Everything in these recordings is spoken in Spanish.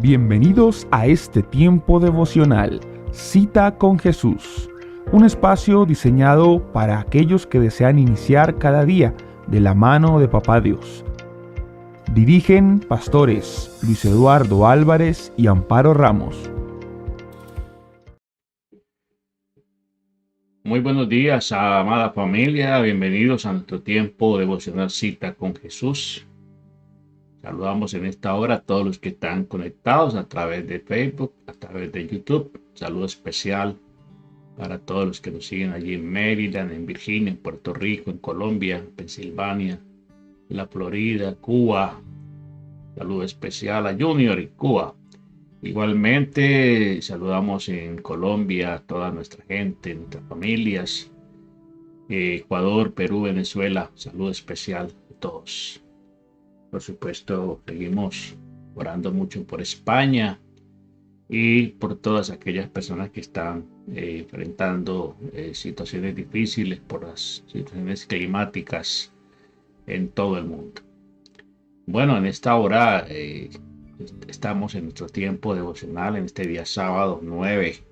Bienvenidos a este tiempo devocional, Cita con Jesús, un espacio diseñado para aquellos que desean iniciar cada día de la mano de Papá Dios. Dirigen pastores Luis Eduardo Álvarez y Amparo Ramos. Muy buenos días, amada familia. Bienvenidos a nuestro tiempo devocional Cita con Jesús. Saludamos en esta hora a todos los que están conectados a través de Facebook, a través de YouTube. Saludo especial para todos los que nos siguen allí en Maryland, en Virginia, en Puerto Rico, en Colombia, Pensilvania, la Florida, Cuba. Saludo especial a Junior y Cuba. Igualmente saludamos en Colombia a toda nuestra gente, nuestras familias, Ecuador, Perú, Venezuela. Saludo especial a todos. Por supuesto, seguimos orando mucho por España y por todas aquellas personas que están enfrentando situaciones difíciles por las situaciones climáticas en todo el mundo. Bueno, en esta hora estamos en nuestro tiempo devocional, en este día sábado 9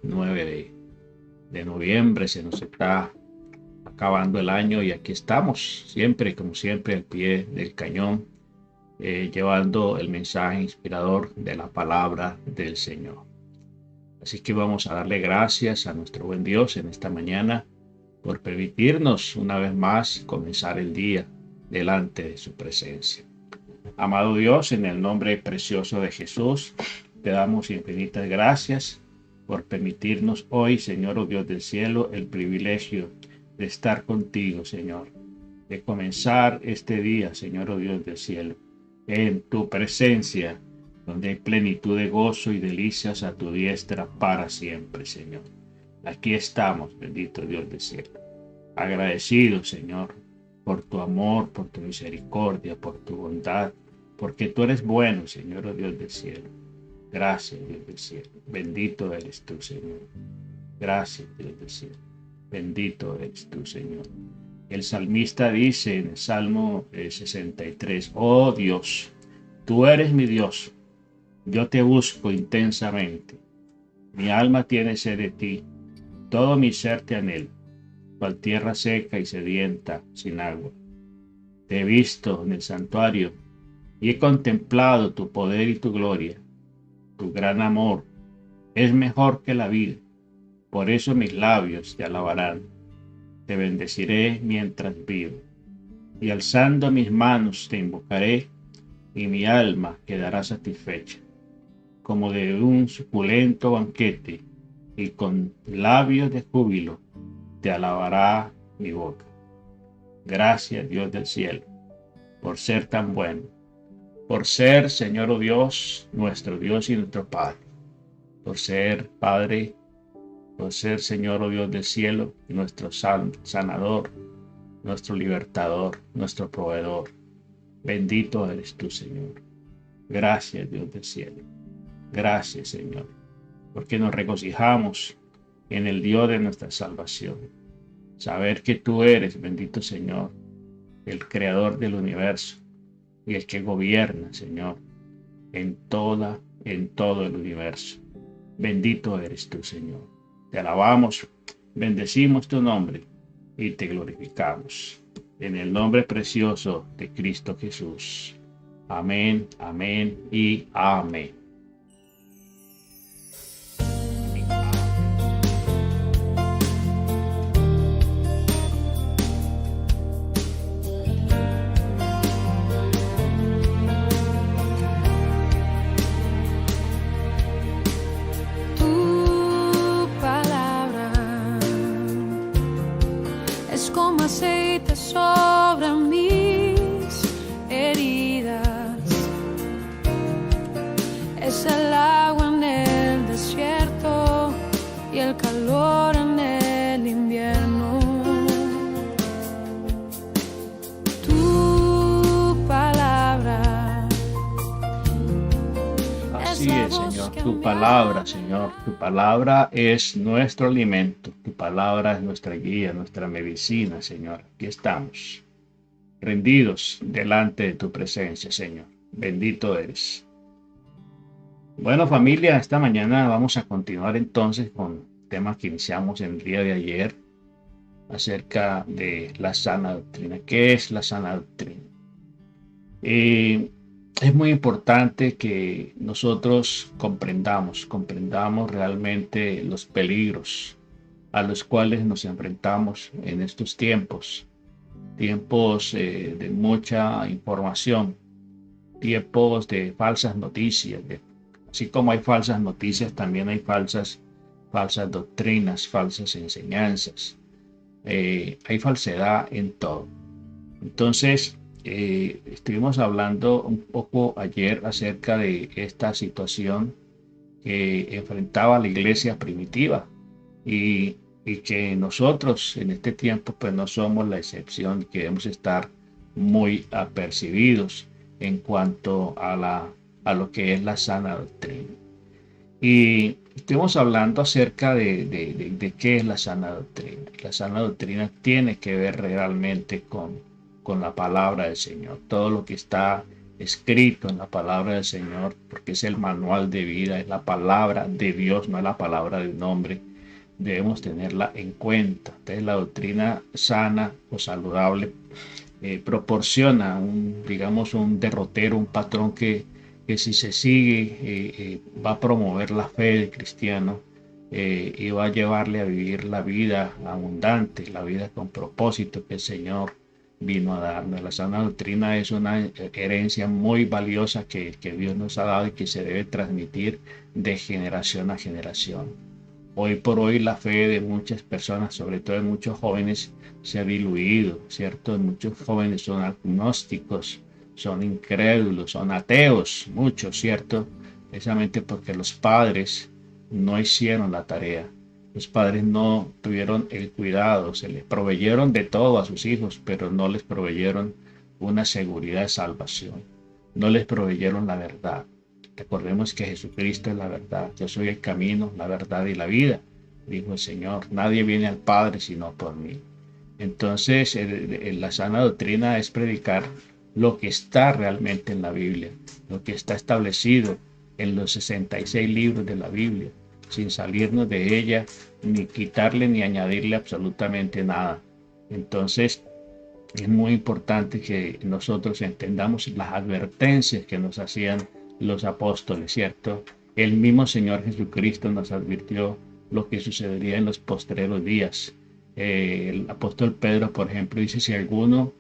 de noviembre. Se nos está acabando el año y aquí estamos siempre, como siempre, al pie del cañón, llevando el mensaje inspirador de la palabra del Señor. Así que vamos a darle gracias a nuestro buen Dios en esta mañana por permitirnos una vez más comenzar el día delante de su presencia. Amado Dios, en el nombre precioso de Jesús, te damos infinitas gracias por permitirnos hoy, Señor, oh Dios del cielo, el privilegio de estar contigo, Señor, de comenzar este día, Señor, oh Dios del cielo, en tu presencia, donde hay plenitud de gozo y delicias a tu diestra para siempre, Señor. Aquí estamos, bendito Dios del cielo, agradecidos, Señor, por tu amor, por tu misericordia, por tu bondad, porque tú eres bueno, Señor, oh Dios del cielo. Gracias, Dios del cielo. Bendito eres tú, Señor. Gracias, Dios del cielo. Bendito eres tú, Señor. El salmista dice en el Salmo 63, oh Dios, tú eres mi Dios, yo te busco intensamente. Mi alma tiene sed de ti, todo mi ser te anhela, cual tierra seca y sedienta sin agua. Te he visto en el santuario y he contemplado tu poder y tu gloria. Tu gran amor es mejor que la vida, por eso mis labios te alabarán. Te bendeciré mientras vivo, y alzando mis manos te invocaré, y mi alma quedará satisfecha, como de un suculento banquete, y con labios de júbilo te alabará mi boca. Gracias, Dios del cielo, por ser tan bueno, por ser, Señor, oh Dios, nuestro Dios y nuestro Padre, por ser Padre, por ser, Señor, oh Dios del cielo, nuestro sanador, nuestro libertador, nuestro proveedor. Bendito eres tú, Señor. Gracias, Dios del cielo. Gracias, Señor, porque nos regocijamos en el Dios de nuestra salvación. Saber que tú eres, bendito Señor, el creador del universo y el que gobierna, Señor, en todo el universo. Bendito eres tú, Señor. Te alabamos, bendecimos tu nombre y te glorificamos. En el nombre precioso de Cristo Jesús. Amén, amén y amén. Como aceite sobre mis heridas, es el agua en el desierto y el calor en el invierno. Tu palabra. Así es, Señor, tu palabra, Señor, tu palabra es nuestro alimento, tu palabra es nuestra guía, nuestra medicina, Señor. Aquí estamos, rendidos delante de tu presencia, Señor. Bendito eres. Bueno, familia, esta mañana vamos a continuar entonces con temas que iniciamos en el día de ayer acerca de la sana doctrina. ¿Qué es la sana doctrina? Eh, es muy importante que nosotros comprendamos realmente los peligros a los cuales nos enfrentamos en estos tiempos de mucha información, tiempos de falsas noticias. Así como hay falsas noticias, también hay falsas doctrinas, falsas enseñanzas. Hay falsedad en todo. Entonces, estuvimos hablando un poco ayer acerca de esta situación que enfrentaba la iglesia primitiva y, y que nosotros en este tiempo pues no somos la excepción, que debemos estar muy apercibidos en cuanto a lo que es la sana doctrina. Y estuvimos hablando acerca de qué es la sana doctrina. La sana doctrina tiene que ver realmente con la palabra del Señor. Todo lo que está escrito en la palabra del Señor, porque es el manual de vida, es la palabra de Dios, no es la palabra de un hombre. Debemos tenerla en cuenta. Entonces la doctrina sana o saludable proporciona digamos, un derrotero, un patrón que si se sigue va a promover la fe del cristiano y va a llevarle a vivir la vida abundante, la vida con propósito que el Señor vino a darnos. La sana doctrina es una herencia muy valiosa que Dios nos ha dado y que se debe transmitir de generación a generación. Hoy por hoy la fe de muchas personas, sobre todo de muchos jóvenes, se ha diluido, ¿cierto? Muchos jóvenes son agnósticos, son incrédulos, son ateos, muchos, ¿cierto? Precisamente porque los padres no hicieron la tarea. Los padres no tuvieron el cuidado, se les proveyeron de todo a sus hijos, pero no les proveyeron una seguridad de salvación, no les proveyeron la verdad. Recordemos que Jesucristo es la verdad. Yo soy el camino, la verdad y la vida, dijo el Señor. Nadie viene al Padre sino por mí. Entonces, la sana doctrina es predicar lo que está realmente en la Biblia, lo que está establecido en los 66 libros de la Biblia, sin salirnos de ella, ni quitarle ni añadirle absolutamente nada. Entonces, es muy importante que nosotros entendamos las advertencias que nos hacían los apóstoles, ¿cierto? El mismo Señor Jesucristo nos advirtió lo que sucedería en los postreros días. El apóstol Pedro, por ejemplo, dice, si alguno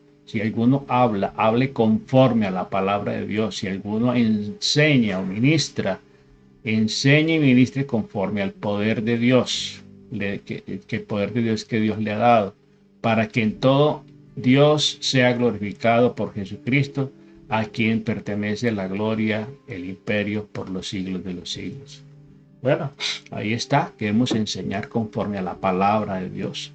hable conforme a la palabra de Dios, si alguno enseña o ministra, enseñe y ministre conforme al poder de Dios, que poder de Dios que Dios le ha dado, para que en todo Dios sea glorificado por Jesucristo, a quien pertenece la gloria, el imperio por los siglos de los siglos. Bueno, ahí está, queremos enseñar conforme a la palabra de Dios,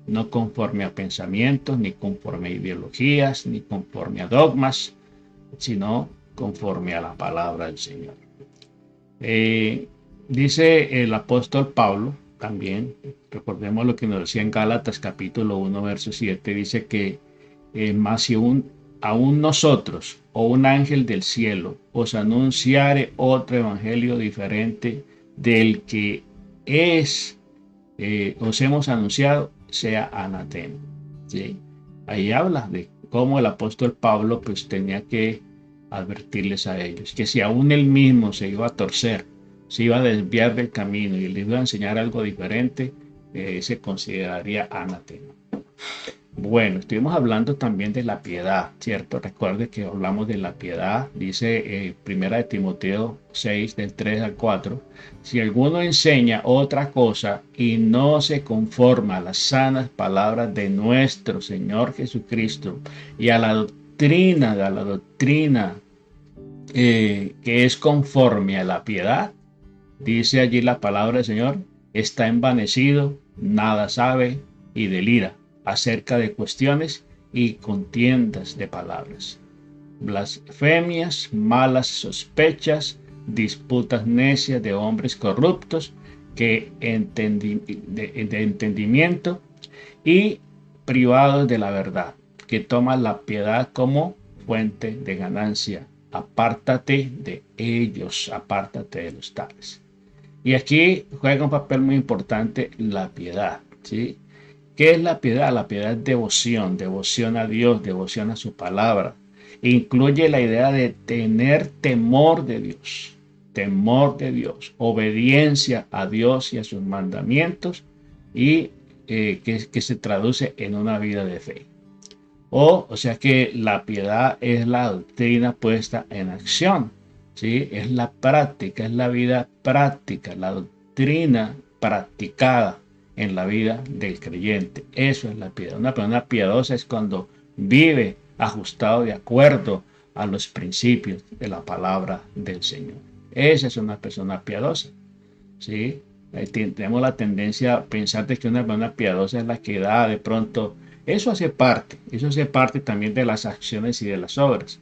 no conforme a pensamientos, ni conforme a ideologías, ni conforme a dogmas, sino conforme a la palabra del Señor. Dice el apóstol Pablo, también, recordemos lo que nos decía en Gálatas capítulo 1, verso 7, dice que más si aún nosotros o un ángel del cielo os anunciare otro evangelio diferente del que os hemos anunciado, sea anatema. ¿Sí? Ahí habla de cómo el apóstol Pablo pues tenía que advertirles a ellos que si aún él mismo se iba a torcer, se iba a desviar del camino y les iba a enseñar algo diferente, se consideraría anatema. Bueno, estuvimos hablando también de la piedad, ¿cierto? Recuerde que hablamos de la piedad, dice Primera de Timoteo 6, del 3 al 4, si alguno enseña otra cosa y no se conforma a las sanas palabras de nuestro Señor Jesucristo y a la doctrina que es conforme a la piedad, dice allí la palabra del Señor, está envanecido, nada sabe y delira acerca de cuestiones y contiendas de palabras, blasfemias, malas sospechas, disputas necias de hombres corruptos que de entendimiento y privados de la verdad, que toman la piedad como fuente de ganancia apártate de ellos, apártate de los tales. Y aquí juega un papel muy importante la piedad, ¿sí? ¿Qué es la piedad? La piedad es devoción, devoción a Dios, devoción a su palabra. Incluye la idea de tener temor de Dios, obediencia a Dios y a sus mandamientos, y que se traduce en una vida de fe. O sea que la piedad es la doctrina puesta en acción, ¿sí? Es la práctica, es la vida práctica, la doctrina practicada en la vida del creyente. Eso es la piedad. Una persona piadosa es cuando vive ajustado de acuerdo a los principios de la palabra del Señor. Esa es una persona piadosa, ¿sí? Tenemos la tendencia a pensar de que una persona piadosa es la que da de pronto. Eso hace parte también de las acciones y de las obras.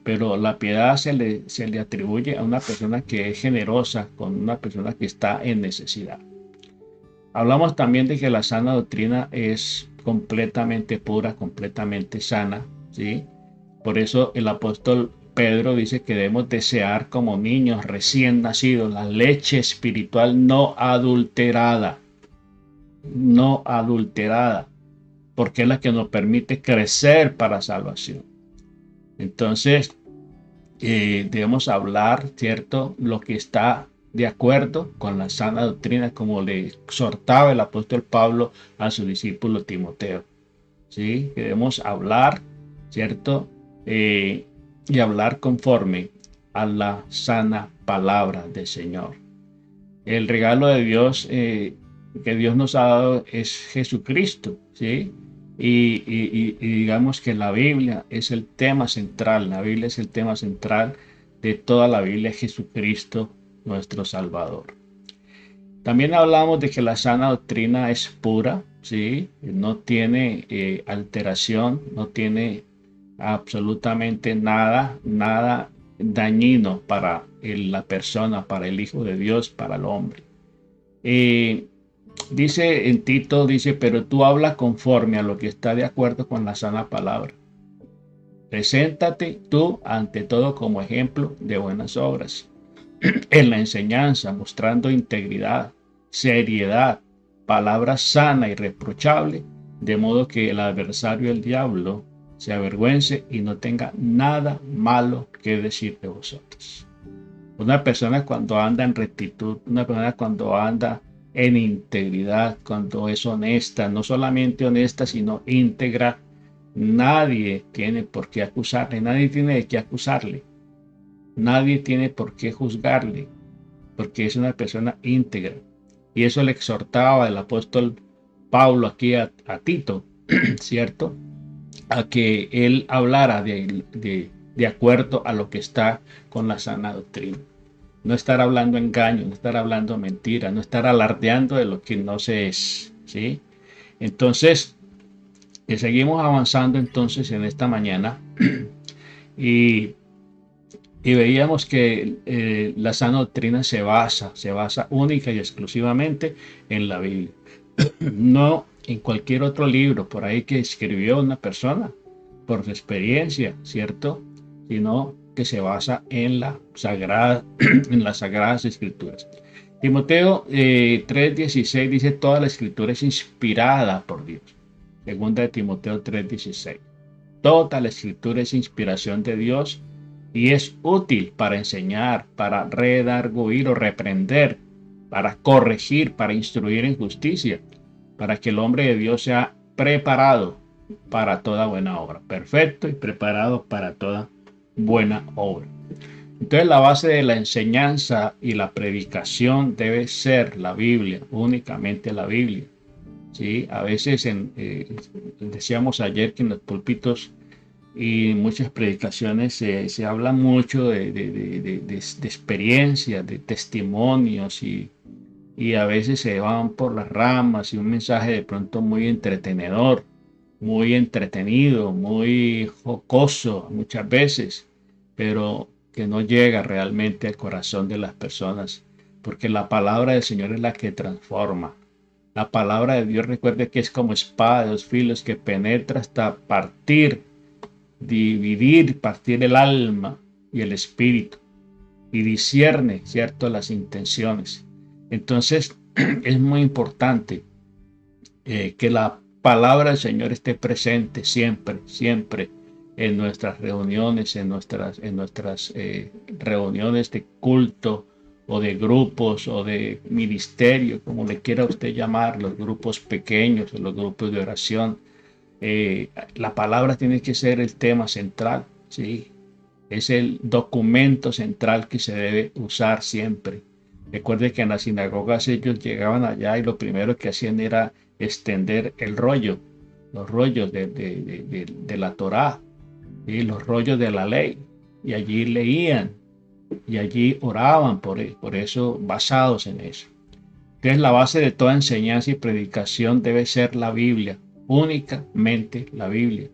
Pero la piedad se le atribuye a una persona que es generosa con una persona que está en necesidad. Hablamos también de que la sana doctrina es completamente pura, completamente sana, ¿sí? Por eso el apóstol Pedro dice que debemos desear como niños recién nacidos la leche espiritual no adulterada, porque es la que nos permite crecer para salvación. Entonces, debemos hablar, ¿cierto?, lo que está de acuerdo con la sana doctrina, como le exhortaba el apóstol Pablo a su discípulo Timoteo, ¿sí? Debemos hablar, ¿cierto?, y hablar conforme a la sana palabra del Señor. El regalo de Dios que Dios nos ha dado es Jesucristo, ¿sí? Y digamos que la Biblia es el tema central, de toda la Biblia, Jesucristo, nuestro Salvador. También hablamos de que la sana doctrina es pura, ¿sí? No tiene alteración, no tiene absolutamente nada dañino para la persona, para el Hijo de Dios, para el hombre. Dice en Tito, pero tú habla conforme a lo que está de acuerdo con la sana palabra. Preséntate tú ante todo como ejemplo de buenas obras en la enseñanza, mostrando integridad, seriedad, palabra sana y irreprochable, de modo que el adversario, el diablo, se avergüence y no tenga nada malo que decir de vosotros. Una persona cuando anda en rectitud, una persona cuando anda en integridad, cuando es honesta, no solamente honesta, sino íntegra, nadie tiene por qué acusarle, nadie tiene de qué acusarle, nadie tiene por qué juzgarle, porque es una persona íntegra. Y eso le exhortaba el apóstol Pablo aquí a Tito, ¿cierto?, a que él hablara de acuerdo a lo que está con la sana doctrina. No estar hablando engaño, no estar hablando mentira, no estar alardeando de lo que no se es, ¿sí? Entonces, seguimos avanzando entonces en esta mañana y veíamos que la sana doctrina se basa única y exclusivamente en la Biblia. No en cualquier otro libro por ahí que escribió una persona por su experiencia, ¿cierto? Sino que se basa en las sagradas escrituras. Timoteo 3:16 dice: toda la escritura es inspirada por Dios. Segunda de Timoteo 3:16. Toda la escritura es inspiración de Dios y es útil para enseñar, para redarguir o reprender, para corregir, para instruir en justicia, para que el hombre de Dios sea preparado para toda buena obra, perfecto y preparado para toda buena obra. Entonces la base de la enseñanza y la predicación debe ser la Biblia, únicamente la Biblia, ¿sí? A veces decíamos ayer que en los púlpitos y muchas predicaciones se habla mucho de experiencias, de testimonios y a veces se van por las ramas y un mensaje de pronto muy entretenedor, muy entretenido, muy jocoso muchas veces, pero que no llega realmente al corazón de las personas, porque la palabra del Señor es la que transforma. La palabra de Dios, recuerde que es como espada de dos filos que penetra hasta partir el alma y el espíritu y discierne, ¿cierto?, las intenciones. Entonces es muy importante que la palabra del Señor esté presente siempre, siempre en nuestras reuniones, en nuestras reuniones de culto o de grupos o de ministerio, como le quiera usted llamar, los grupos pequeños o los grupos de oración. La palabra tiene que ser el tema central, ¿sí? Es el documento central que se debe usar siempre. Recuerde que en las sinagogas ellos llegaban allá y lo primero que hacían era extender el rollo, los rollos de la Torá, y los rollos de la ley, y allí leían y allí oraban por eso, basados en eso. Entonces la base de toda enseñanza y predicación debe ser la Biblia, únicamente la Biblia.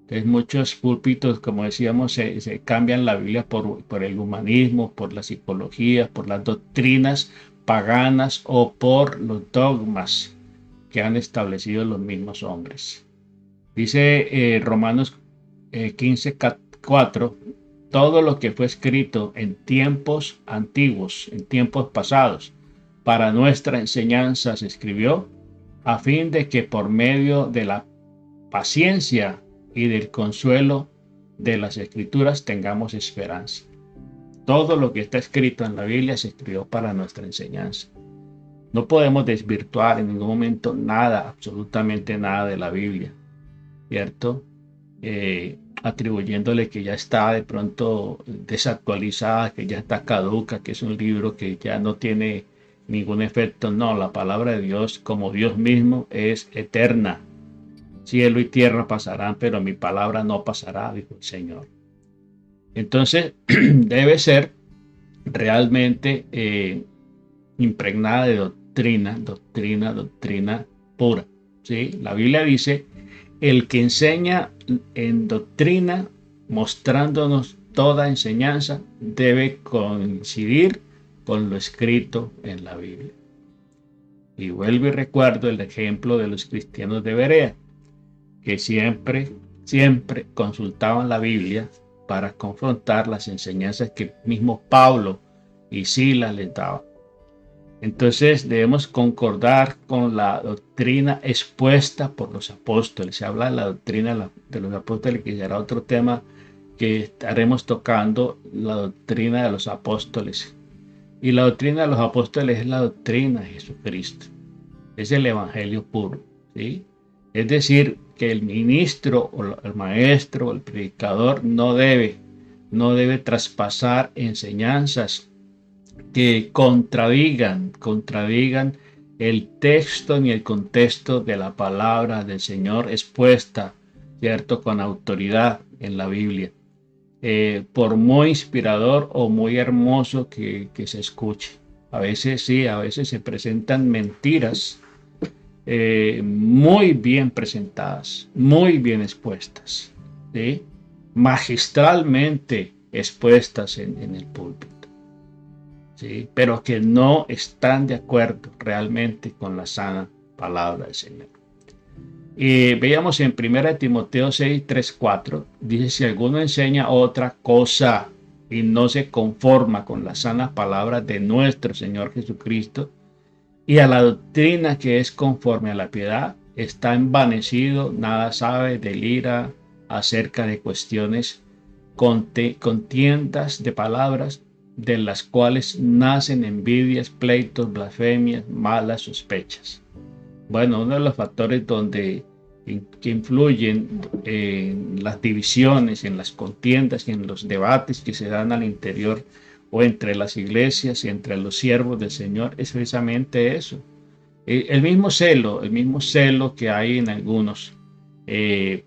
Entonces muchos púlpitos, como decíamos, se cambian la Biblia por el humanismo, por la psicología, por las doctrinas paganas o por los dogmas que han establecido los mismos hombres. Dice Romanos 15:4, todo lo que fue escrito en tiempos antiguos, en tiempos pasados, para nuestra enseñanza se escribió, a fin de que por medio de la paciencia y del consuelo de las escrituras tengamos esperanza. Todo lo que está escrito en la Biblia se escribió para nuestra enseñanza. No podemos desvirtuar en ningún momento nada, absolutamente nada de la Biblia, ¿cierto? Atribuyéndole que ya está de pronto desactualizada, que ya está caduca, que es un libro que ya no tiene ningún efecto. No, la palabra de Dios, como Dios mismo, es eterna. Cielo y tierra pasarán, pero mi palabra no pasará, dijo el Señor. Entonces, debe ser realmente impregnada de doctrina pura, ¿sí? La Biblia dice, el que enseña en doctrina, mostrándonos toda enseñanza, debe coincidir con lo escrito en la Biblia. Y vuelvo y recuerdo el ejemplo de los cristianos de Berea, que siempre consultaban la Biblia para confrontar las enseñanzas que el mismo Pablo y Silas les daban. Entonces debemos concordar con la doctrina expuesta por los apóstoles. Se habla de la doctrina de los apóstoles, que será otro tema que estaremos tocando, la doctrina de los apóstoles. Y la doctrina de los apóstoles es la doctrina de Jesucristo. Es el evangelio puro, ¿sí? Es decir, que el ministro o el maestro o el predicador no debe traspasar enseñanzas que contradigan el texto ni el contexto de la palabra del Señor expuesta, ¿cierto?, con autoridad en la Biblia. Por muy inspirador o muy hermoso que se escuche. A veces se presentan mentiras muy bien presentadas, muy bien expuestas, ¿sí?, magistralmente expuestas en el púlpito, ¿sí?, pero que no están de acuerdo realmente con la sana palabra del Señor. Y veíamos en 1 Timoteo 6, 3, 4, dice, si alguno enseña otra cosa y no se conforma con la sana palabra de nuestro Señor Jesucristo y a la doctrina que es conforme a la piedad, está envanecido, nada sabe, delira acerca de cuestiones contiendas de palabras, de las cuales nacen envidias, pleitos, blasfemias, malas sospechas. Bueno, uno de los factores que influyen en las divisiones, en las contiendas y en los debates que se dan al interior o entre las iglesias y entre los siervos del Señor es precisamente eso. El mismo celo que hay en algunos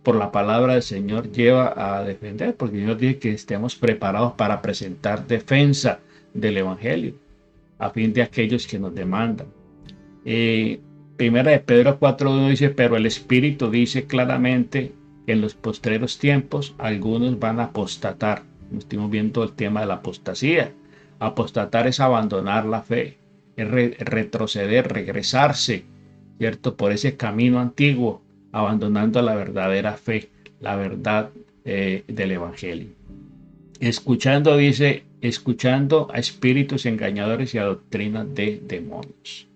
por la palabra del Señor lleva a defender, porque Dios dice que estemos preparados para presentar defensa del Evangelio a fin de aquellos que nos demandan. Primera de Pedro 4:1 dice, pero el Espíritu dice claramente que en los postreros tiempos algunos van a apostatar. Estamos viendo el tema de la apostasía. Apostatar es abandonar la fe, es retroceder, regresarse, ¿cierto?, por ese camino antiguo, abandonando la verdadera fe, la verdad del Evangelio. Escuchando, dice, escuchando a espíritus engañadores y a doctrinas de demonios.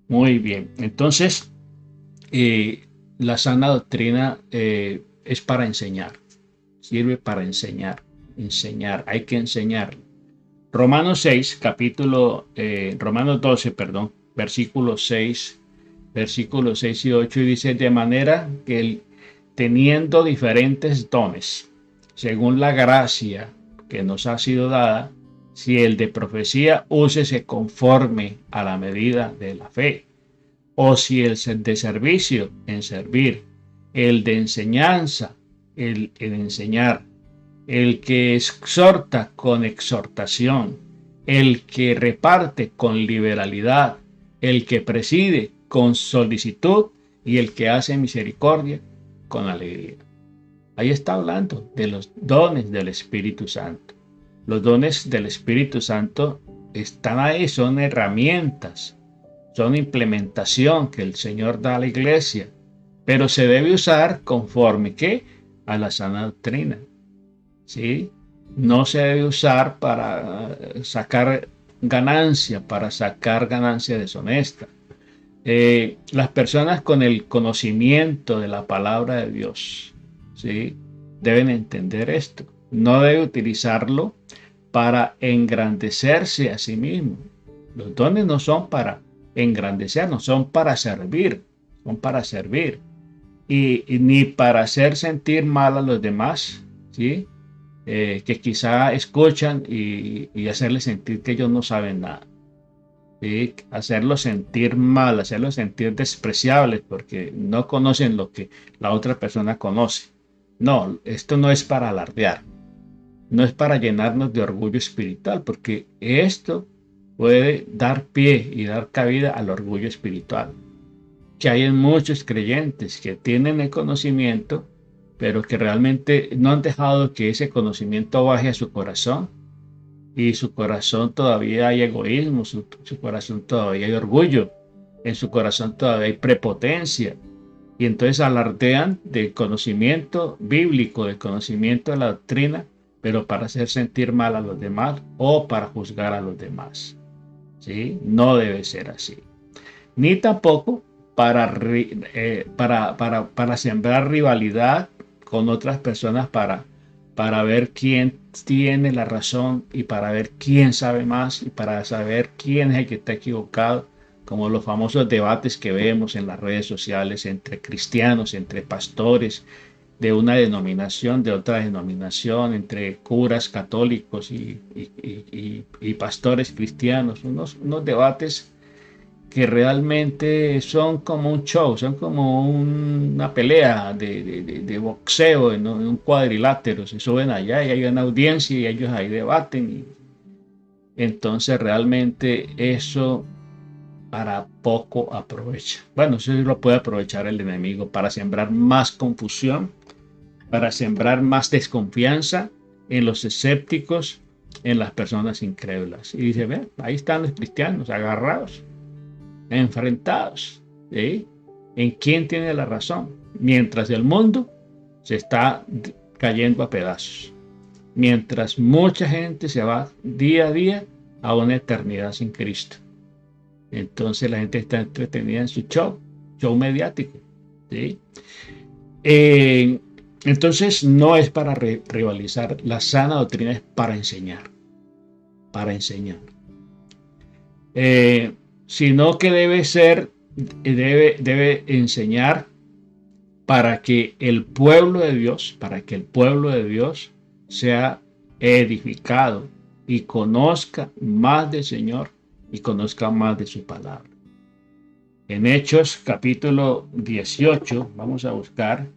Muy bien. Entonces, la sana doctrina es para enseñar. Sirve para enseñar. Enseñar. Hay que enseñar. Romanos 6, Romanos 12, perdón, versículos 6 y 8, y dice, de manera que teniendo diferentes dones, según la gracia que nos ha sido dada, si el de profecía, úsese conforme a la medida de la fe, o si el de servicio, en servir, el de enseñanza, en enseñar, el que exhorta con exhortación, el que reparte con liberalidad, el que preside con solicitud y el que hace misericordia con alegría. Ahí está hablando de los dones del Espíritu Santo. Los dones del Espíritu Santo están ahí, son herramientas, son implementación que el Señor da a la iglesia, pero se debe usar conforme ¿qué? A la sana doctrina. ¿Sí? No se debe usar para sacar ganancia deshonesta. Las personas con el conocimiento de la palabra de Dios, ¿sí? Deben entender esto. No debe utilizarlo para engrandecerse a sí mismo. Los dones no son para engrandecernos, son para servir, y ni para hacer sentir mal a los demás, ¿sí? Que quizá escuchan y hacerles sentir que ellos no saben nada. ¿Sí? Hacerlos sentir mal, hacerlos sentir despreciables porque no conocen lo que la otra persona conoce. No, esto no es para alardear, no es para llenarnos de orgullo espiritual, porque esto puede dar pie y dar cabida al orgullo espiritual, que hay en muchos creyentes que tienen el conocimiento, pero que realmente no han dejado que ese conocimiento baje a su corazón, y su corazón todavía hay egoísmo, su corazón todavía hay orgullo, en su corazón todavía hay prepotencia, y entonces alardean del conocimiento bíblico, del conocimiento de la doctrina, pero para hacer sentir mal a los demás o para juzgar a los demás. ¿Sí? No debe ser así. Ni tampoco para sembrar rivalidad con otras personas para ver quién tiene la razón y para ver quién sabe más y para saber quién es el que está equivocado, como los famosos debates que vemos en las redes sociales entre cristianos, entre pastores de una denominación, de otra denominación, entre curas católicos y pastores cristianos, unos debates que realmente son como un show, son como una pelea de boxeo en un cuadrilátero. Se suben allá y hay una audiencia y ellos ahí debaten. Y entonces realmente eso para poco aprovecha. Bueno, eso lo puede aprovechar el enemigo para sembrar más confusión, para sembrar más desconfianza en los escépticos, en las personas incrédulas. Y dice, ve, ahí están los cristianos agarrados, enfrentados, ¿sí? ¿En quién tiene la razón? Mientras el mundo se está cayendo a pedazos, mientras mucha gente se va día a día a una eternidad sin Cristo. Entonces la gente está entretenida en su show mediático, ¿sí? Entonces no es para rivalizar, la sana doctrina es para enseñar, sino que debe enseñar para que el pueblo de Dios, sea edificado y conozca más del Señor y conozca más de su palabra. En Hechos capítulo 18, vamos a buscar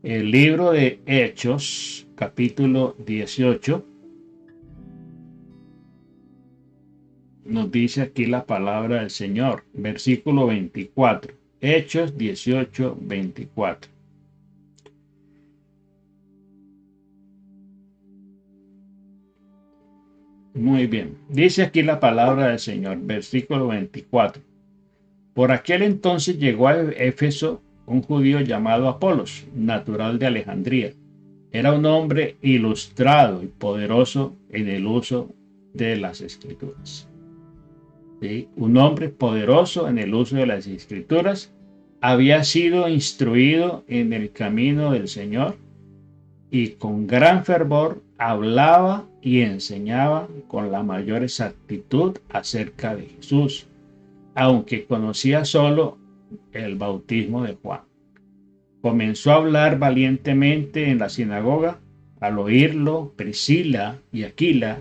el libro de Hechos capítulo 18. Nos dice aquí la palabra del Señor, versículo 24. Hechos 18, 24. Muy bien. Dice aquí la palabra del Señor, versículo 24. Por aquel entonces llegó a Éfeso un judío llamado Apolos, natural de Alejandría, Era un hombre ilustrado y poderoso en el uso de las escrituras. ¿Sí? Un hombre poderoso en el uso de las escrituras, había sido instruido en el camino del Señor y con gran fervor hablaba y enseñaba con la mayor exactitud acerca de Jesús, aunque conocía solo el bautismo de Juan. Comenzó a hablar valientemente en la sinagoga. Al oírlo, Priscila y Aquila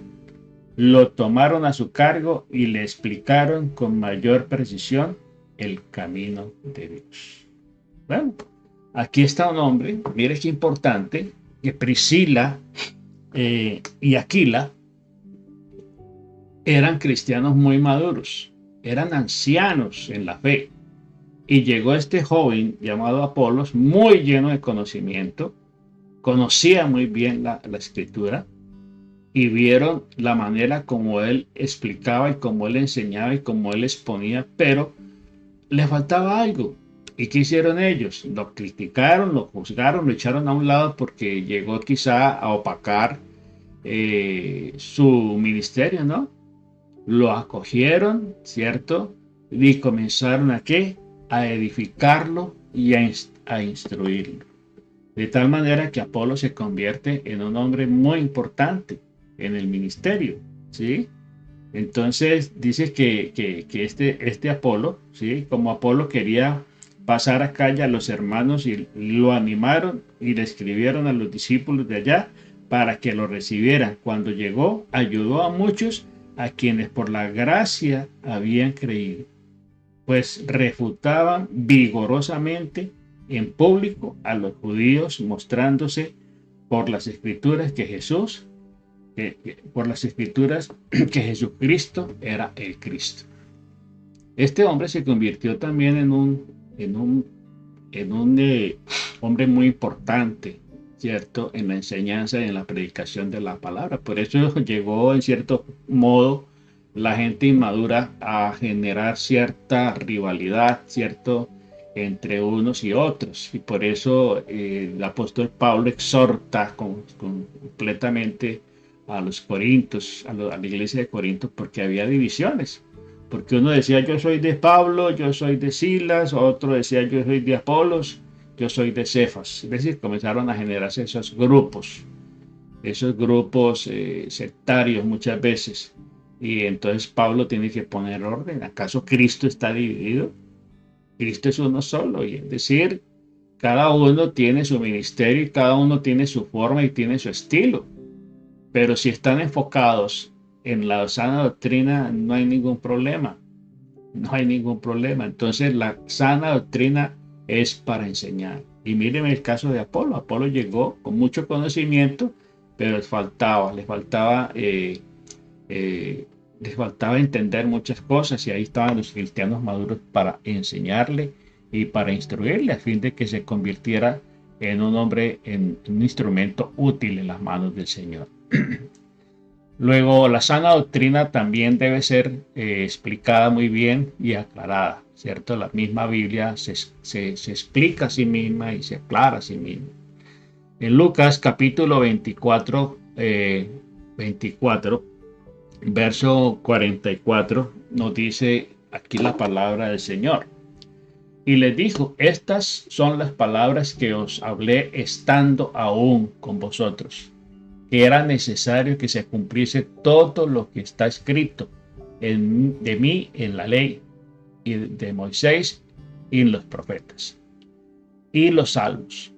lo tomaron a su cargo y le explicaron con mayor precisión el camino de Dios. Bueno, aquí está un hombre, mire qué importante, que Priscila y Aquila eran cristianos muy maduros, eran ancianos en la fe. Y llegó este joven llamado Apolos, muy lleno de conocimiento, conocía muy bien la escritura, y vieron la manera como él explicaba y como él enseñaba y como él exponía, pero le faltaba algo. ¿Y qué hicieron ellos? Lo criticaron, lo juzgaron, lo echaron a un lado porque llegó quizá a opacar su ministerio, ¿no? Lo acogieron, ¿cierto? Y comenzaron a ¿qué? A edificarlo y a instruirlo. De tal manera que Apolo se convierte en un hombre muy importante en el ministerio, ¿sí? Entonces dice que este Apolo, ¿sí? Como Apolo quería pasar acá ya a los hermanos y lo animaron y le escribieron a los discípulos de allá para que lo recibieran. Cuando llegó, ayudó a muchos a quienes por la gracia habían creído, pues refutaban vigorosamente en público a los judíos, mostrándose por las escrituras que Jesucristo era el Cristo. Este hombre se convirtió también en un hombre muy importante, ¿cierto? En la enseñanza y en la predicación de la palabra. Por eso llegó en cierto modo la gente inmadura a generar cierta rivalidad, ¿cierto? Entre unos y otros. Y por eso el apóstol Pablo exhorta completamente a los corintios, a la iglesia de Corinto, porque había divisiones. Porque uno decía yo soy de Pablo, yo soy de Silas, otro decía yo soy de Apolos, yo soy de Cefas. Es decir, comenzaron a generarse esos grupos sectarios muchas veces. Y entonces Pablo tiene que poner orden. ¿Acaso Cristo está dividido? Cristo es uno solo, y es decir, cada uno tiene su ministerio y cada uno tiene su forma y tiene su estilo. Pero si están enfocados en la sana doctrina, no hay ningún problema. No hay ningún problema. Entonces la sana doctrina es para enseñar. Y miren el caso de Apolo. Apolo llegó con mucho conocimiento, pero les faltaba entender muchas cosas, y ahí estaban los cristianos maduros para enseñarle y para instruirle a fin de que se convirtiera en un hombre, en un instrumento útil en las manos del Señor. Luego, la sana doctrina también debe ser explicada muy bien y aclarada, ¿cierto? La misma Biblia se explica a sí misma y se aclara a sí misma. En Lucas capítulo 24, verso 44, nos dice aquí la palabra del Señor. Y les dijo, estas son las palabras que os hablé estando aún con vosotros, que era necesario que se cumpliese todo lo que está escrito de mí en la ley, y de Moisés y en los profetas, y los salmos.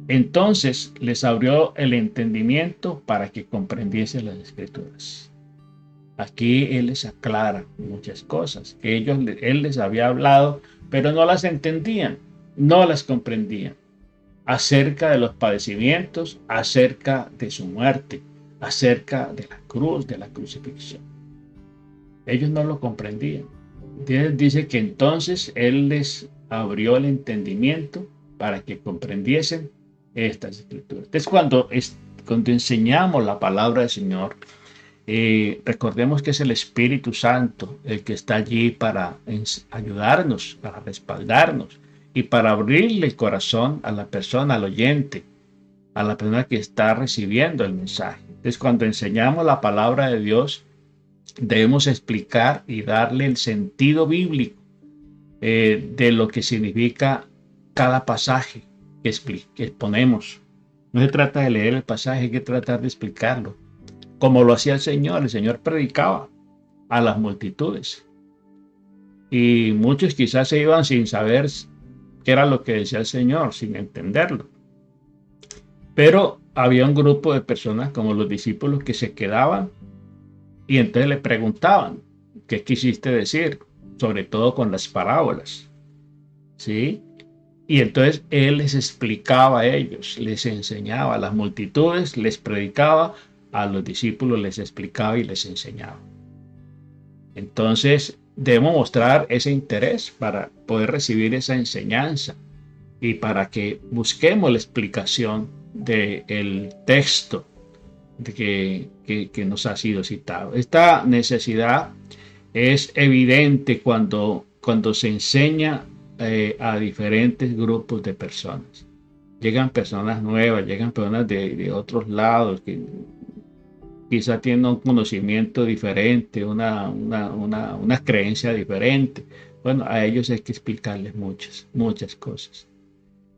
Entonces les abrió el entendimiento para que comprendiesen las escrituras. Aquí él les aclara muchas cosas que él les había hablado, pero no las entendían, no las comprendían, acerca de los padecimientos, acerca de su muerte, acerca de la cruz, de la crucifixión. Ellos no lo comprendían. Dios dice que entonces él les abrió el entendimiento para que comprendiesen estas escrituras. Entonces, cuando enseñamos la palabra del Señor, recordemos que es el Espíritu Santo el que está allí para ayudarnos, para respaldarnos y para abrirle el corazón a la persona, al oyente, a la persona que está recibiendo el mensaje. Entonces, cuando enseñamos la palabra de Dios, debemos explicar y darle el sentido bíblico de lo que significa cada pasaje que exponemos. No se trata de leer el pasaje, hay que tratar de explicarlo. Como lo hacía el Señor predicaba a las multitudes. Y muchos quizás se iban sin saber qué era lo que decía el Señor, sin entenderlo. Pero había un grupo de personas como los discípulos que se quedaban y entonces le preguntaban, ¿qué quisiste decir? Sobre todo con las parábolas, ¿sí? Y entonces él les explicaba a ellos, les enseñaba a las multitudes, les predicaba, a los discípulos les explicaba y les enseñaba. Entonces debemos mostrar ese interés para poder recibir esa enseñanza y para que busquemos la explicación del texto que nos ha sido citado. Esta necesidad es evidente cuando se enseña a diferentes grupos de personas. Llegan personas nuevas, llegan personas de otros lados que quizá tienen un conocimiento diferente, una creencia diferente. Bueno, a ellos hay que explicarles muchas cosas.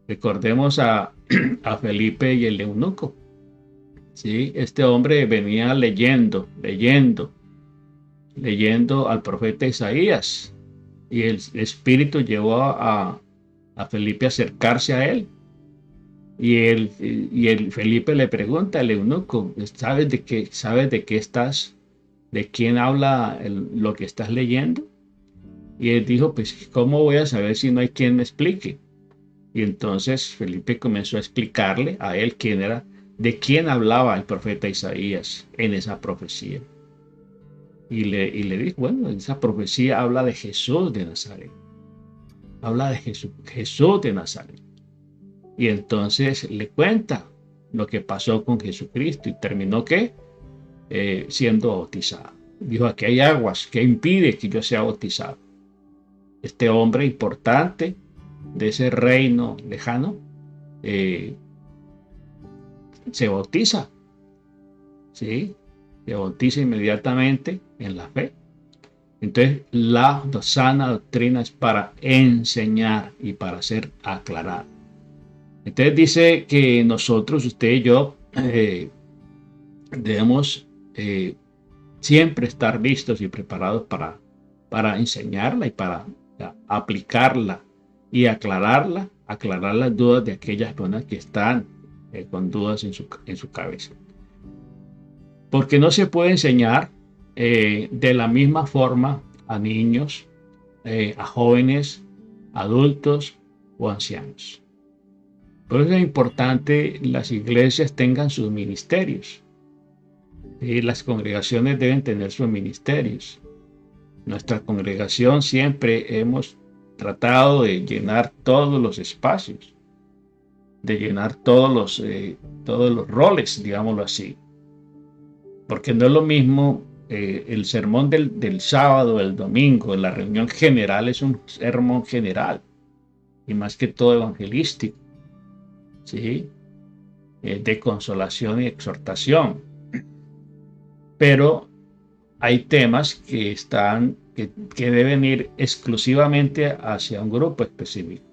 Recordemos a Felipe y el eunuco. ¿Sí? Este hombre venía leyendo al profeta Isaías, y el Espíritu llevó a Felipe a acercarse a él. Y el Felipe le pregunta al eunuco, ¿sabes de qué estás? ¿De quién habla lo que estás leyendo? Y él dijo, pues, ¿cómo voy a saber si no hay quien me explique? Y entonces Felipe comenzó a explicarle a él de quién hablaba el profeta Isaías en esa profecía. Y le dijo, bueno, esa profecía habla de Jesús de Nazaret. Habla de Jesús de Nazaret. Y entonces le cuenta lo que pasó con Jesucristo y terminó siendo bautizado. Dijo, aquí hay aguas que impide que yo sea bautizado. Este hombre importante de ese reino lejano se bautiza, ¿sí? Se bautiza inmediatamente en la fe. Entonces, la sana doctrina es para enseñar y para ser aclarada. Entonces dice que nosotros, usted y yo, debemos siempre estar listos y preparados para enseñarla y para aplicarla y aclarar las dudas de aquellas personas que están con dudas en su cabeza. Porque no se puede enseñar de la misma forma a niños, a jóvenes, adultos o ancianos. Por eso es importante que las iglesias tengan sus ministerios. Y las congregaciones deben tener sus ministerios. Nuestra congregación siempre hemos tratado de llenar todos los espacios, de llenar todos los roles, digámoslo así. Porque no es lo mismo el sermón del sábado, el domingo, la reunión general es un sermón general y más que todo evangelístico, ¿sí? De consolación y exhortación. Pero hay temas que deben ir exclusivamente hacia un grupo específico,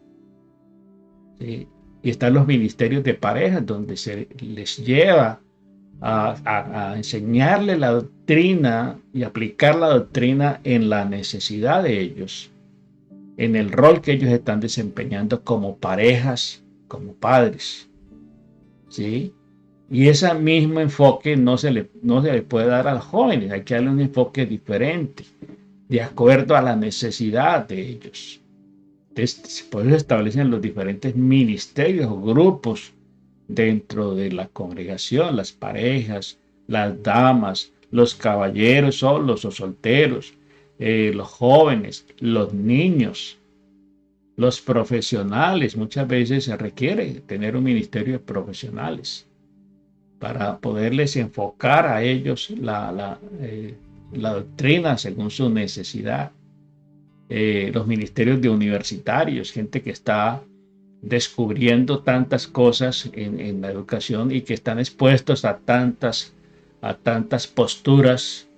¿sí? Y están los ministerios de parejas donde se les lleva a enseñarle la doctrina y aplicar la doctrina en la necesidad de ellos, en el rol que ellos están desempeñando como parejas, como padres, ¿sí? Y ese mismo enfoque no se le puede dar a los jóvenes, hay que darle un enfoque diferente, de acuerdo a la necesidad de ellos. Entonces, por eso establecen los diferentes ministerios o grupos dentro de la congregación, las parejas, las damas, los caballeros solos o solteros, los jóvenes, los niños, los profesionales. Muchas veces se requiere tener un ministerio de profesionales para poderles enfocar a ellos la doctrina según su necesidad. Los ministerios de universitarios, gente que está descubriendo tantas cosas en la educación y que están expuestos a tantas posturas,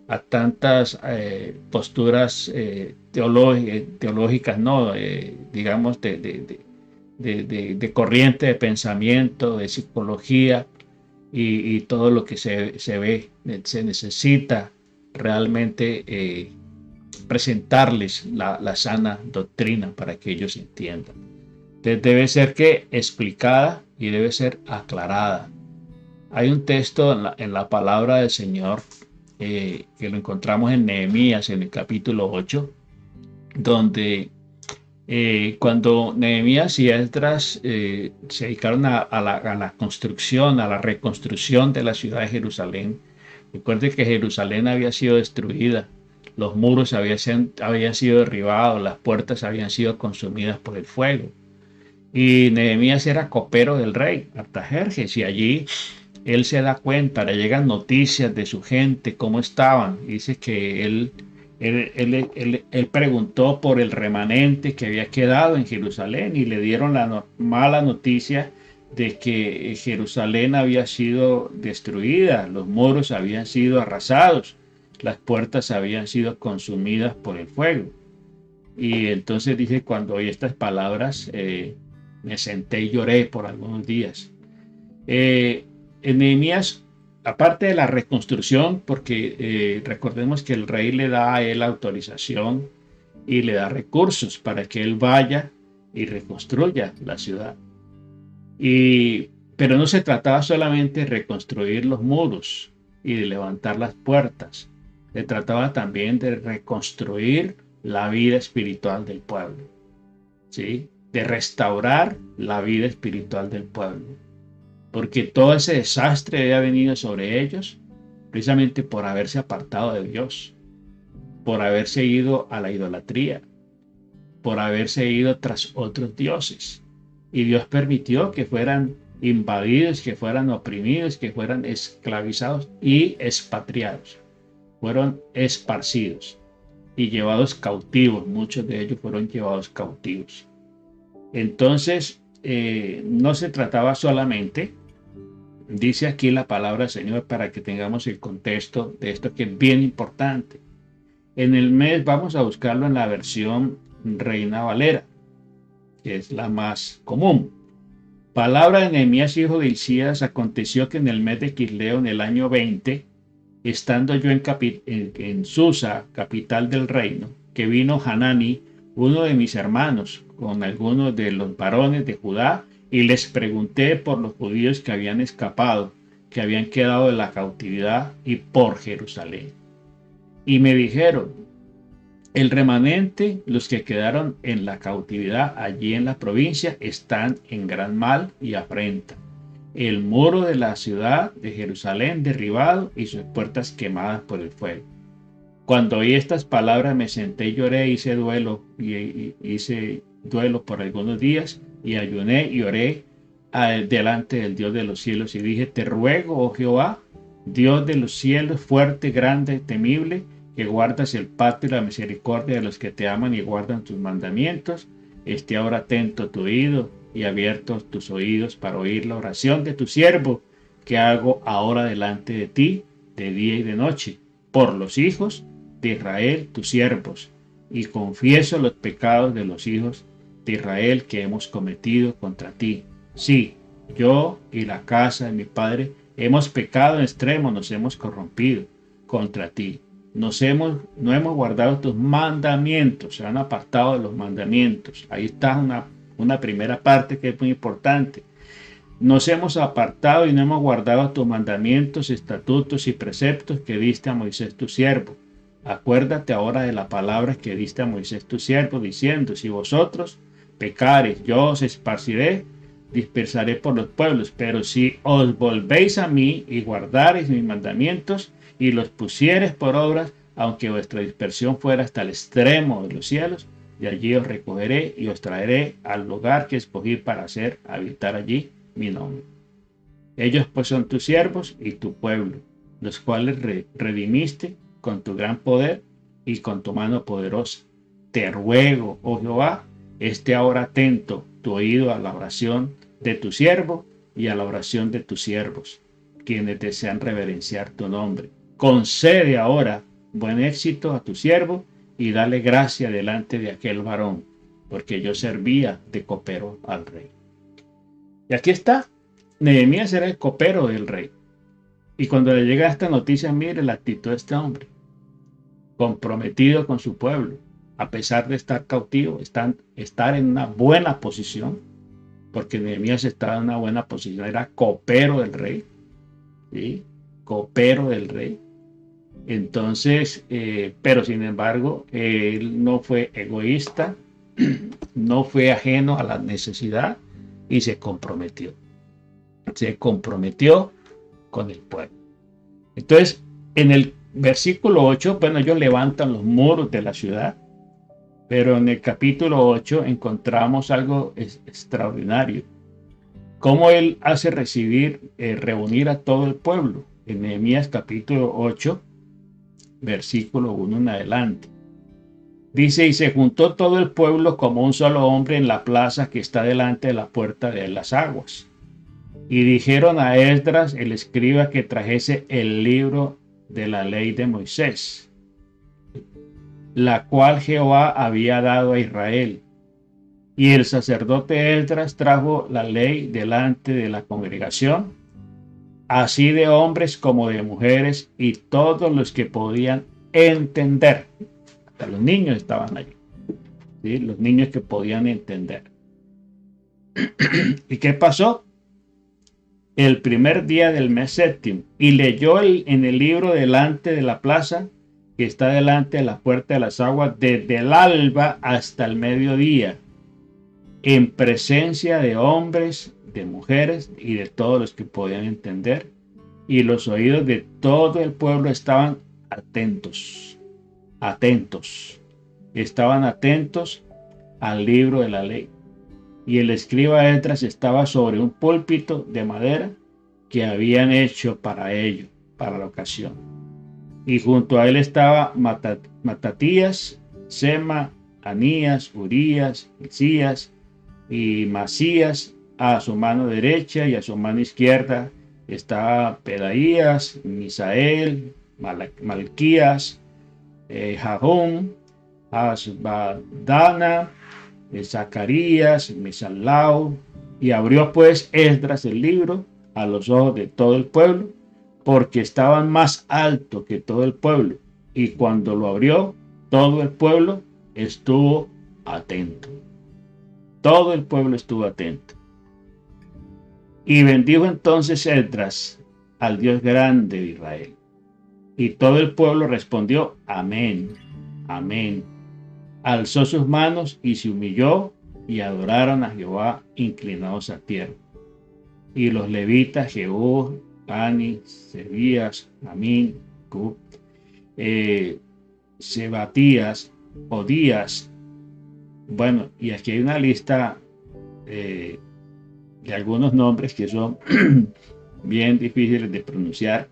a tantas posturas teológicas, ¿no? Digamos, de corriente de pensamiento, de psicología y todo lo que se ve, se necesita realmente presentarles la sana doctrina para que ellos entiendan. Entonces debe ser que explicada y debe ser aclarada. Hay un texto en la palabra del Señor que lo encontramos en Nehemías en el capítulo 8, donde cuando Nehemías y Esdras se dedicaron a la construcción, a la reconstrucción de la ciudad de Jerusalén. Recuerde que Jerusalén había sido destruida, los muros habían sido derribados, las puertas habían sido consumidas por el fuego. Y Nehemías era copero del rey Artajerjes, y allí él se da cuenta, le llegan noticias de su gente, cómo estaban. Dice que él preguntó por el remanente que había quedado en Jerusalén y le dieron la mala noticia de que Jerusalén había sido destruida, los muros habían sido arrasados, las puertas habían sido consumidas por el fuego. Y entonces dice, cuando oí estas palabras, me senté y lloré por algunos días. En Nehemías, aparte de la reconstrucción, porque recordemos que el rey le da a él autorización y le da recursos para que él vaya y reconstruya la ciudad. Pero no se trataba solamente de reconstruir los muros y de levantar las puertas. Se trataba también de reconstruir la vida espiritual del pueblo, ¿sí? De restaurar la vida espiritual del pueblo. Porque todo ese desastre había venido sobre ellos precisamente por haberse apartado de Dios, por haberse ido a la idolatría, por haberse ido tras otros dioses. Y Dios permitió que fueran invadidos, que fueran oprimidos, que fueran esclavizados y expatriados. Fueron esparcidos y llevados cautivos. Muchos de ellos fueron llevados cautivos. Entonces, no se trataba solamente, dice aquí la palabra del Señor para que tengamos el contexto de esto que es bien importante. En el mes vamos a buscarlo en la versión Reina Valera, que es la más común. Palabra de Nehemías, hijo de Hilcías: aconteció que en el mes de Quisleo, en el año 20, estando yo en Susa, capital del reino, que vino Hanani, uno de mis hermanos, con algunos de los varones de Judá, y les pregunté por los judíos que habían escapado, que habían quedado de la cautividad, y por Jerusalén. Y me dijeron: el remanente, los que quedaron en la cautividad allí en la provincia, están en gran mal y afrenta. El muro de la ciudad de Jerusalén derribado y sus puertas quemadas por el fuego. Cuando oí estas palabras me senté y lloré, hice duelo por algunos días, y ayuné y oré delante del Dios de los cielos, y dije: te ruego, oh Jehová, Dios de los cielos, fuerte, grande, temible, que guardas el pacto y la misericordia de los que te aman y guardan tus mandamientos, esté ahora atento tu oído y abiertos tus oídos para oír la oración de tu siervo, que hago ahora delante de ti, de día y de noche, por los hijos de Israel, tus siervos, y confieso los pecados de los hijos de Israel que hemos cometido contra ti. Sí, yo y la casa de mi padre hemos pecado en extremo, nos hemos corrompido contra ti. No hemos guardado tus mandamientos, se han apartado de los mandamientos. Ahí está una primera parte que es muy importante. Nos hemos apartado y no hemos guardado tus mandamientos, estatutos y preceptos que diste a Moisés tu siervo. Acuérdate ahora de la palabra que diste a Moisés tu siervo, diciendo: si vosotros pecareis, yo os esparciré, dispersaré por los pueblos. Pero si os volvéis a mí y guardareis mis mandamientos y los pusiereis por obras, aunque vuestra dispersión fuera hasta el extremo de los cielos, de allí os recogeré y os traeré al lugar que escogí para hacer habitar allí mi nombre. Ellos pues son tus siervos y tu pueblo, los cuales redimiste con tu gran poder y con tu mano poderosa. Te ruego, oh Jehová, esté ahora atento tu oído a la oración de tu siervo y a la oración de tus siervos, quienes desean reverenciar tu nombre. Concede ahora buen éxito a tu siervo y dale gracia delante de aquel varón, porque yo servía de copero al rey. Y aquí está, Nehemías era el copero del rey. Y cuando le llega esta noticia, mire la actitud de este hombre, comprometido con su pueblo, a pesar de estar cautivo, estar en una buena posición, porque Nehemías estaba en una buena posición, era copero del rey, ¿sí? Copero del rey. Entonces, pero sin embargo, él no fue egoísta, no fue ajeno a la necesidad y se comprometió con el pueblo. Entonces, en el versículo 8, bueno, ellos levantan los muros de la ciudad, pero en el capítulo 8 encontramos algo extraordinario. Cómo él hace reunir a todo el pueblo. En Nehemías capítulo 8, versículo 1 en adelante. Dice, y se juntó todo el pueblo como un solo hombre en la plaza que está delante de la puerta de las aguas. Y dijeron a Esdras, el escriba, que trajese el libro de la ley de Moisés, la cual Jehová había dado a Israel. Y el sacerdote Esdras trajo la ley delante de la congregación, así de hombres como de mujeres, y todos los que podían entender. Hasta los niños estaban allí, ¿sí? Los niños que podían entender. ¿Y qué pasó? El primer día del mes séptimo, y leyó en el libro delante de la plaza, que está delante de la puerta de las aguas, desde el alba hasta el mediodía, en presencia de hombres, de mujeres y de todos los que podían entender, y los oídos de todo el pueblo estaban atentos, estaban atentos al libro de la ley. Y el escriba Esdras estaba sobre un púlpito de madera que habían hecho para ello, para la ocasión. Y junto a él estaba Matatías, Sema, Anías, Urías, Hilcías y Masías a su mano derecha, y a su mano izquierda estaba Pedaías, Misael, Malquías, Jahum, Asbadana, Zacarías, Mesalao. Y abrió pues Esdras el libro a los ojos de todo el pueblo, porque estaban más alto que todo el pueblo. Y cuando lo abrió, todo el pueblo estuvo atento. Todo el pueblo estuvo atento. Y bendijo entonces Esdras al Dios grande de Israel. Y todo el pueblo respondió, amén, amén. Alzó sus manos y se humilló, y adoraron a Jehová inclinados a tierra. Y los levitas, Jehú, Bani, Sebías, Amín, Sebatías, Odías. Bueno, y aquí hay una lista de algunos nombres que son bien difíciles de pronunciar.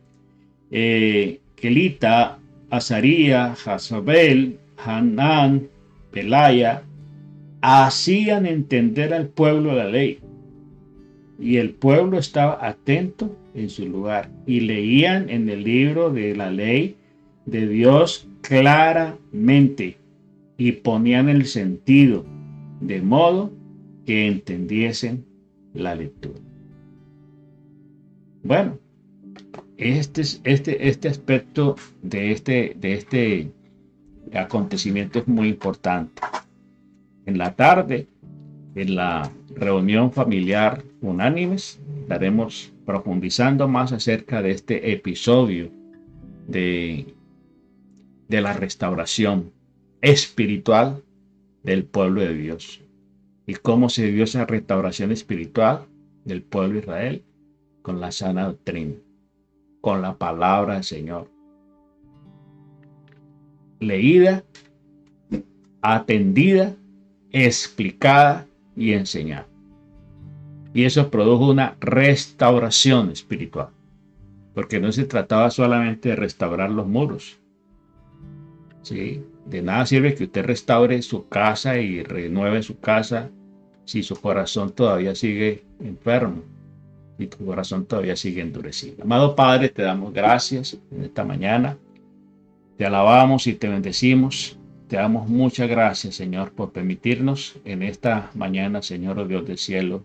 Kelita, Azaría, Jazabel, Hanán, Pelaya, hacían entender al pueblo la ley. Y el pueblo estaba atento en su lugar y leían en el libro de la ley de Dios claramente y ponían el sentido de modo que entendiesen la lectura. Bueno, este aspecto de este acontecimiento es muy importante. En la tarde, en la reunión familiar unánimes, estaremos profundizando más acerca de este episodio de la restauración espiritual del pueblo de Dios y cómo se dio esa restauración espiritual del pueblo de Israel con la sana doctrina, con la palabra del Señor, leída, atendida, explicada y enseñada. Y eso produjo una restauración espiritual, porque no se trataba solamente de restaurar los muros. ¿Sí? De nada sirve que usted restaure su casa y renueve su casa si su corazón todavía sigue enfermo, si tu corazón todavía sigue endurecido. Amado Padre, te damos gracias en esta mañana. Te alabamos y te bendecimos. Te damos muchas gracias, Señor, por permitirnos en esta mañana, Señor, oh Dios del cielo,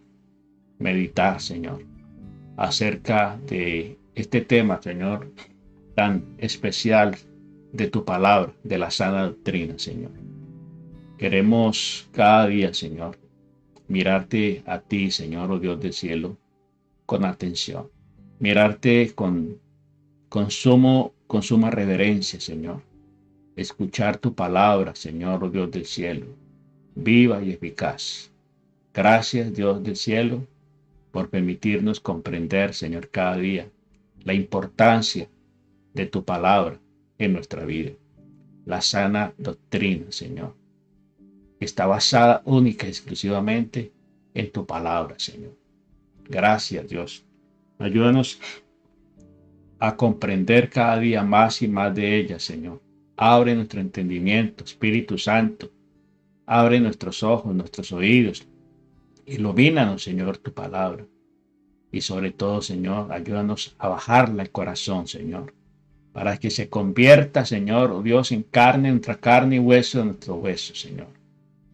meditar, Señor, acerca de este tema, Señor, tan especial de tu palabra, de la sana doctrina, Señor. Queremos cada día, Señor, mirarte a ti, Señor, oh Dios del cielo, con atención. Mirarte con suma reverencia, Señor. Escuchar tu palabra, Señor, oh Dios del cielo, viva y eficaz. Gracias, Dios del cielo, por permitirnos comprender, Señor, cada día la importancia de tu palabra en nuestra vida. La sana doctrina, Señor, que está basada única y exclusivamente en tu palabra, Señor. Gracias, Dios. Ayúdanos a comprender cada día más y más de ella, Señor. Abre nuestro entendimiento, Espíritu Santo. Abre nuestros ojos, nuestros oídos. Ilumínanos, Señor, tu palabra. Y sobre todo, Señor, ayúdanos a bajarla al corazón, Señor, para que se convierta, Señor, oh Dios, en carne, nuestra carne y hueso de nuestro hueso, Señor.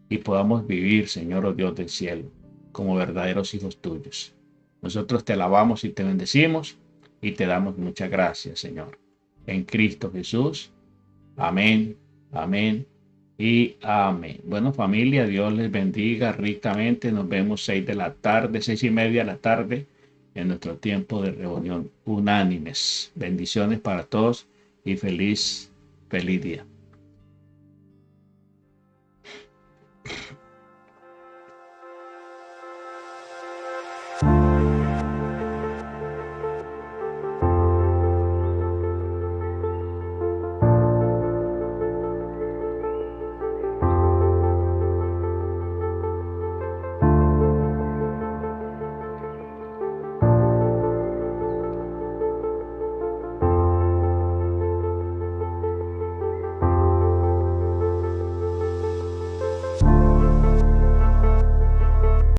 Y podamos vivir, Señor, oh Dios del cielo, como verdaderos hijos tuyos. Nosotros te alabamos y te bendecimos y te damos muchas gracias, Señor. En Cristo Jesús. Amén, amén y amén. Bueno, familia, Dios les bendiga ricamente. Nos vemos 6:30 de la tarde en nuestro tiempo de reunión unánimes. Bendiciones para todos y feliz día.